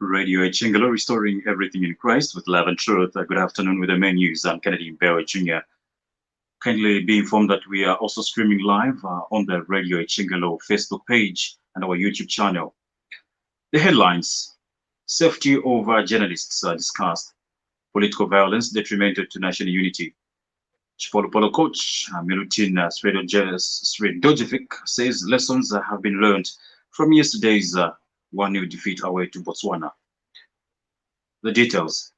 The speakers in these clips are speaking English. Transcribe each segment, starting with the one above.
Radio Chingalo, restoring everything in Christ with love and truth. Good afternoon with the main news. I'm Kennedy Mbewe Jr. Kindly be informed that we are also streaming live on the Radio Chingalo Facebook page and our YouTube channel. The headlines: safety of journalists are discussed. Political violence detrimental to national unity. Chipolopolo coach Milutin Sredojevic says lessons have been learned from yesterday's 1-0 defeat away to Botswana. The details: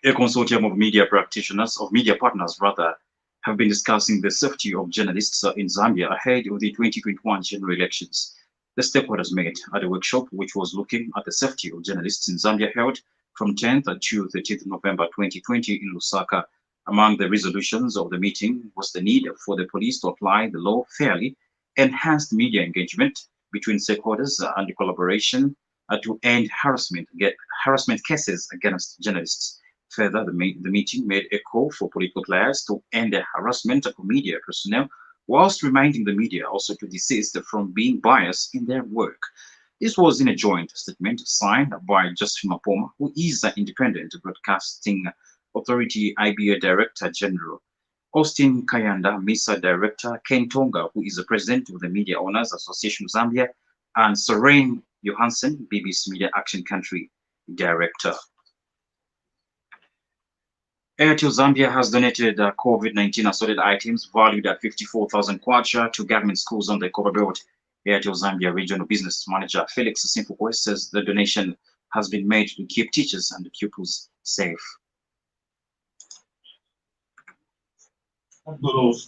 a consortium of media partners have been discussing the safety of journalists in Zambia ahead of the 2021 general elections. The stakeholders met at a workshop which was looking at the safety of journalists in Zambia, held from 10th to 13th November 2020 in Lusaka. Among the resolutions of the meeting was the need for the police to apply the law fairly, enhanced media engagement between stakeholders and collaboration to end harassment cases against journalists. Further, the meeting made a call for political players to end the harassment of media personnel, whilst reminding the media also to desist from being biased in their work. This was in a joint statement signed by Justin Mapoma, who is the Independent Broadcasting Authority IBA Director General, Austin Kayanda, MISA Director, Ken Tonga, who is the President of the Media Owners Association Zambia, and Serene Johansson, BBC Media Action Country Director. Airtel Zambia has donated COVID-19 assorted items valued at 54,000 kwacha to government schools on the Copper Belt. Airtel Zambia Regional Business Manager Felix Simfukwe says the donation has been made to keep teachers and pupils safe. Of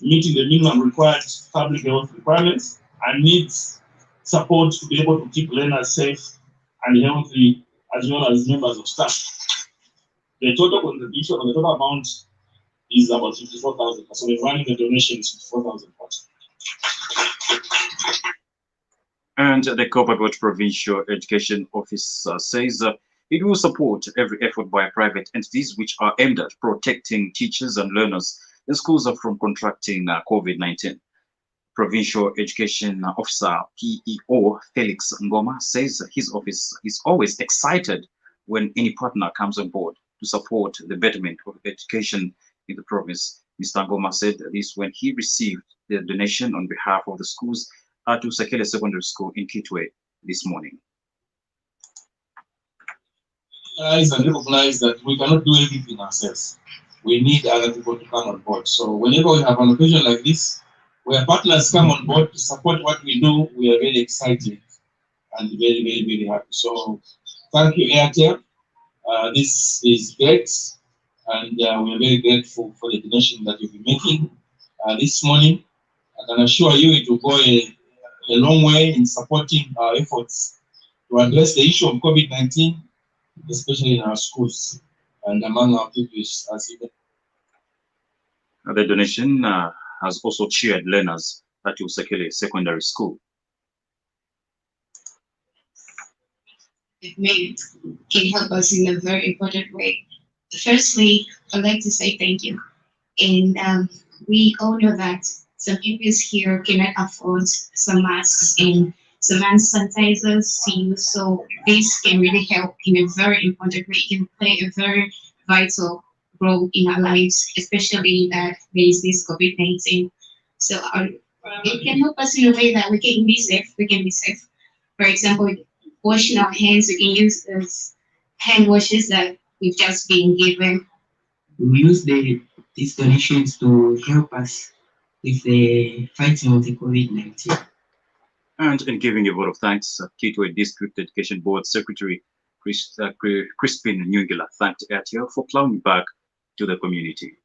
meeting the minimum required public health requirements and needs support to be able to keep learners safe and healthy, as well as members of staff. The total contribution or the total amount is about 54,000. So we're running the donation is 54,000. And the Copperbelt Provincial Education Office says it will support every effort by private entities which are aimed at protecting teachers and learners in schools from contracting COVID-19. Provincial Education Officer PEO Felix Ngoma says his office is always excited when any partner comes on board to support the betterment of education in the province. Mr. Ngoma said this when he received the donation on behalf of the schools to Sekele Secondary School in Kitwe this morning. And recognize that we cannot do everything ourselves. We need other people to come on board. So whenever we have an occasion like this, where partners come on board to support what we do, we are very excited and very, very, very happy. So thank you, Airtel. This is great, and we are very grateful for the donation that you'll be making this morning. I can assure you it will go a long way in supporting our efforts to address the issue of COVID-19, especially in our schools and among our pupils. The donation has also cheered learners at Usekele Secondary School. It can help us in a very important way. Firstly, I'd like to say thank you. And we all know that some people here cannot afford some masks and some hand sanitizers to use. So this can really help in a very important way. It can play a very vital role in our lives, especially that there is this COVID-19. So it can help us in a way that we can be safe. We can be safe. For example, washing our hands, we can use those hand washes that we've just been given. We use these donations to help us with the fighting of the COVID-19. And in giving a vote of thanks, Kitwe District Education Board Secretary Crispin Nyungila thanked Airtel for plowing back to the community.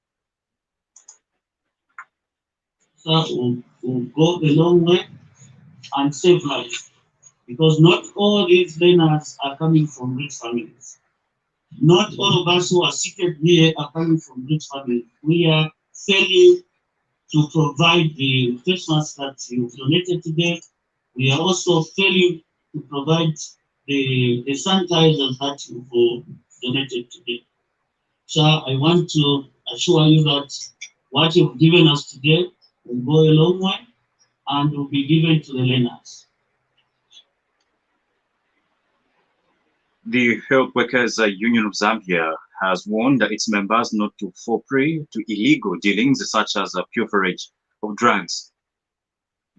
So we'll go a long way and save lives, because not all these learners are coming from rich families. Not all of us who are seated here are coming from rich families. We are failing to provide the face masks that you've donated today. We are also failing to provide the sanitizers that you've donated today. So I want to assure you that what you've given us today will go a long way and will be given to the learners. The Health Workers Union of Zambia has warned its members not to fall prey to illegal dealings such as pilferage of drugs.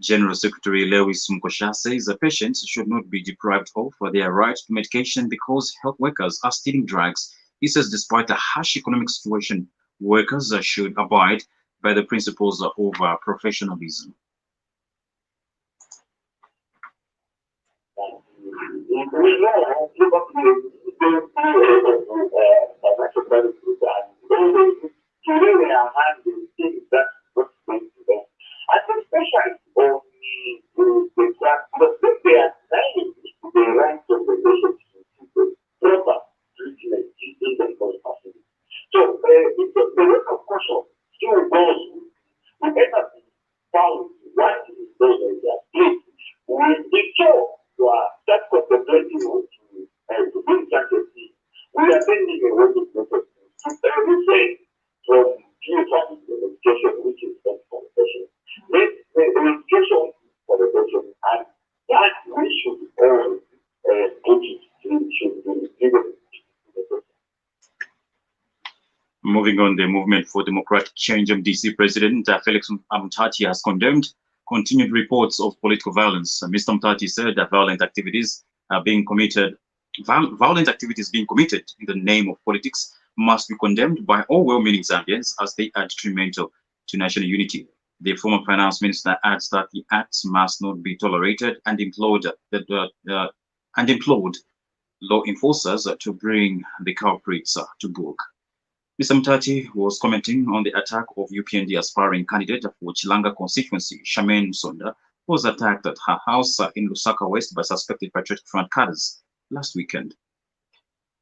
General Secretary Lewis Mkosha says patients should not be deprived of their right to medication because health workers are stealing drugs. He says despite the harsh economic situation, workers should abide by the principles of professionalism. We know financial benefits and today they are handling things that what's going to them. And especially on the fact that they are saying the rights of the patient to proper treatment in the medical facility. So the work of caution still goes with everything found right in those areas. Please, with the show you are that contemplating to bring justice, we are sending a working process to everything from bureaucratic education, which is meant for the patient. Let the education for the patient, and that we should always put it, should be given to the patient. Moving on, the Movement for Democratic Change MDC President Felix Mtati has condemned continued reports of political violence. Mr. Mtati said that violent activities being committed in the name of politics must be condemned by all well-meaning Zambians as they are detrimental to national unity. The former finance minister adds that the acts must not be tolerated and implored law enforcers to bring the culprits to book. Mr. Mtati was commenting on the attack of UPND aspiring candidate for Chilanga constituency, Charmaine Sonda, who was attacked at her house in Lusaka West by suspected Patriotic Front cadres last weekend.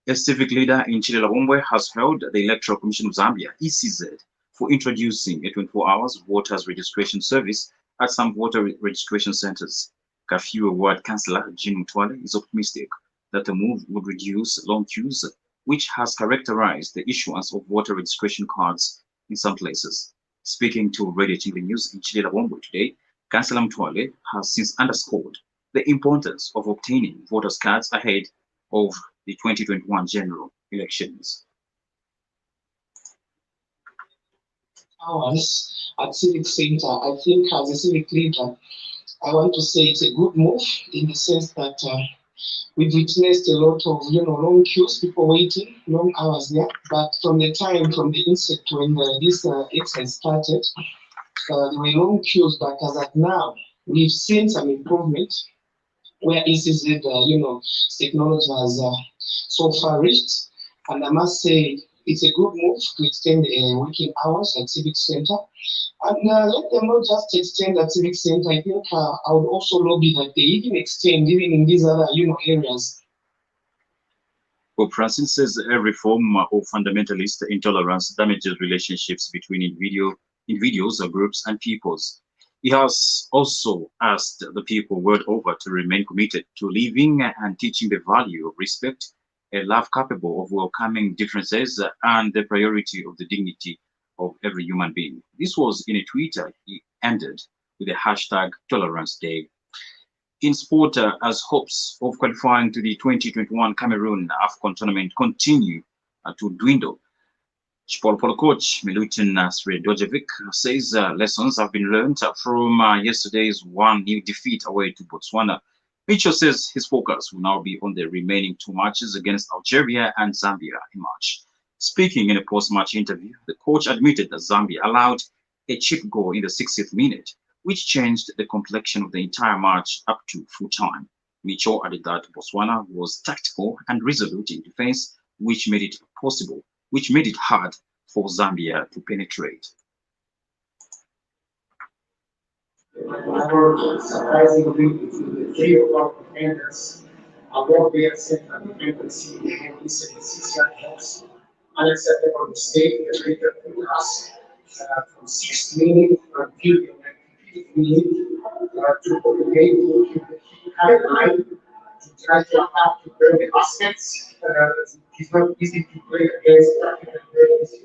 A civic leader in Chilelabombe has held the Electoral Commission of Zambia, ECZ, for introducing a 24 hours voters registration service at some voter registration centers. Kafue Ward Councillor Jean Mutwale is optimistic that the move would reduce long queues, which has characterized the issuance of voter registration cards in some places. Speaking to Radio Chingle News in Chilelabombe today, Councillor Mutwale has since underscored the importance of obtaining voters' cards ahead of the 2021 general elections. Hours at Civic Center, I think as a civic leader, I want to say it's a good move in the sense that we've witnessed a lot of long queues, people waiting long hours there. But from the inset when this exercise started, there were long queues. But as at now, we've seen some improvement where ECZ, technology has so far reached. And I must say, it's a good move to extend working hours at Civic Center. And let them not just extend at Civic Center. I think I would also lobby that they even extend even in these other areas. Pope Francis says every form of fundamentalist intolerance damages relationships between individuals, groups, and peoples. He has also asked the people world over to remain committed to living and teaching the value of respect, a love capable of welcoming differences, and the priority of the dignity of every human being. This was in a tweet he ended with the hashtag Tolerance Day. In sport, as hopes of qualifying to the 2021 Cameroon AFCON tournament continue to dwindle, Polo coach Milutin Sredojevic says lessons have been learned from yesterday's 1-0 defeat away to Botswana. Mitchell says his focus will now be on the remaining 2 matches against Algeria and Zambia in March. Speaking in a post-match interview, the coach admitted that Zambia allowed a chip goal in the 60th minute, which changed the complexion of the entire match up to full time. Mitchell added that Botswana was tactical and resolute in defense, which made it hard for Zambia to penetrate. Surprisingly, the 3 o'clock defenders are more reactive and dependency in recent helps. Unacceptable mistake that later put us from 6th minute until the 95th minute to remain high line to try to attack to burn the baskets. It's not easy to play against African players in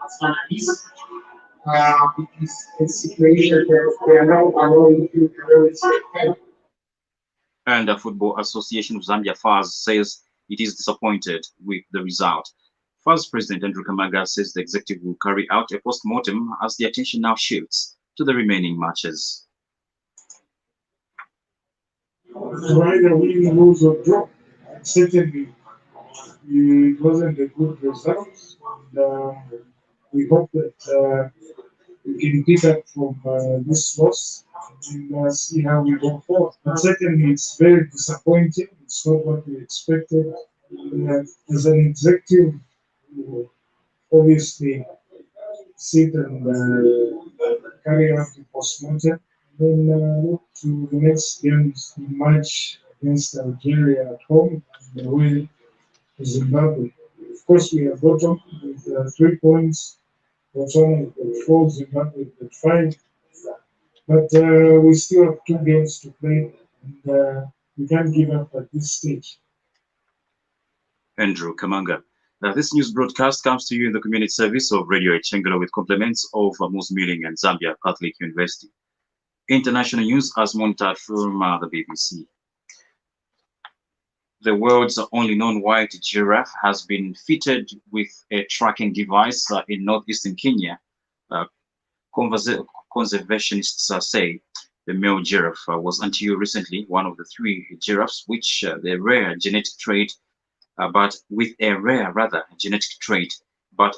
authorities. It is a situation that they are now allowing to help. And the Football Association of Zambia, FAZ, says it is disappointed with the result. FAZ President Andrew Kamaga says the executive will carry out a post-mortem as the attention now shifts to the remaining matches. Either win, lose, or draw. Certainly, it wasn't a good result. And, we hope that we can pick up from this loss and see how we go forward. But certainly, it's very disappointing. It's not what we expected. As an executive, we obviously sit and carry out the postmortem. Then look to the next games match against Algeria at home and away to Zimbabwe. Of course, we are bottom with 3 points. Botswana with 4, Zimbabwe with 5. But we still have 2 games to play, and we can't give up at this stage. Andrew Kamanga. This news broadcast comes to you in the community service of Radio Chengelo with compliments of Moose Milling and Zambia Catholic University. International news as monitored from the BBC. The world's only known white giraffe has been fitted with a tracking device in northeastern Kenya. Conservationists say the male giraffe was until recently one of the 3 giraffes which the rare genetic trait, but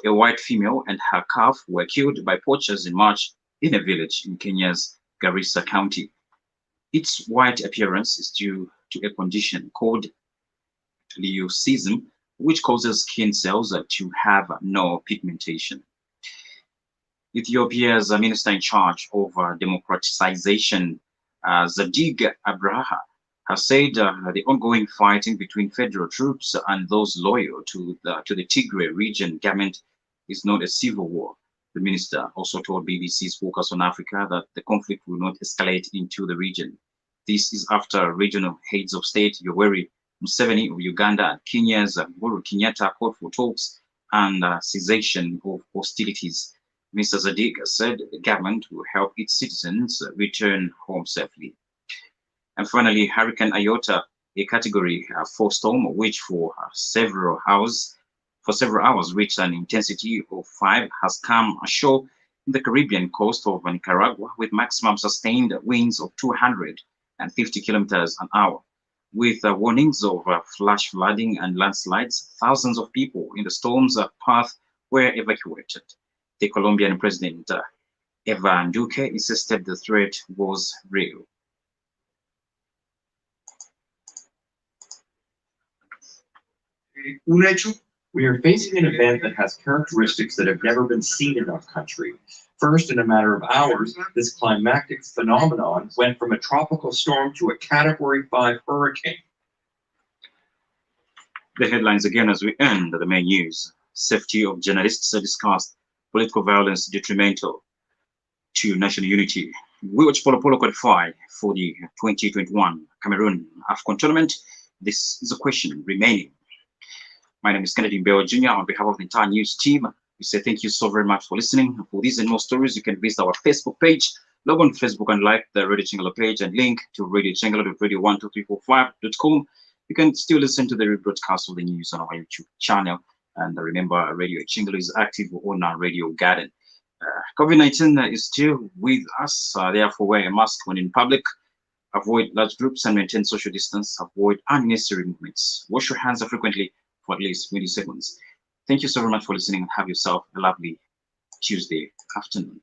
a white female and her calf were killed by poachers in March in a village in Kenya's Garissa County. Its white appearance is due to a condition called leucism, which causes skin cells to have no pigmentation. Ethiopia's minister in charge of democratization, Zadig Abraha, has said the ongoing fighting between federal troops and those loyal to the Tigray region government is not a civil war. The minister also told BBC's Focus on Africa that the conflict will not escalate into the region. This is after regional heads of state Yoweri Museveni of Uganda and Kenya's Uhuru Kenyatta called for talks and cessation of hostilities. Mr. Zadig said the government will help its citizens return home safely. And finally, Hurricane Iota, a Category 4 storm, which for several hours reached an intensity of 5, has come ashore in the Caribbean coast of Nicaragua with maximum sustained winds of 250 kilometers an hour. With warnings of flash flooding and landslides, thousands of people in the storm's path were evacuated. The Colombian president, Eva Duque, insisted the threat was real. We are facing an event that has characteristics that have never been seen in our country. First, in a matter of hours, this climactic phenomenon went from a tropical storm to a Category 5 hurricane. The headlines again as we end the main news. Safety of journalists discussed. Political violence detrimental to national unity. We watch Polo Polo qualify for the 2021 Cameroon AFCON tournament. This is a question remaining. My name is Kennedy Mbewe Jr. On behalf of the entire news team, we say thank you so very much for listening. For these and more stories, you can visit our Facebook page, log on Facebook and like the Radio Chengelo page, and link to radiochengelo.radio12345.com. You can still listen to the rebroadcast of the news on our YouTube channel. And remember, Radio Chengelo is active on our Radio Garden. COVID-19 is still with us, therefore wear a mask when in public, avoid large groups and maintain social distance, avoid unnecessary movements. Wash your hands frequently for at least 20 seconds. Thank you so very much for listening and have yourself a lovely Tuesday afternoon.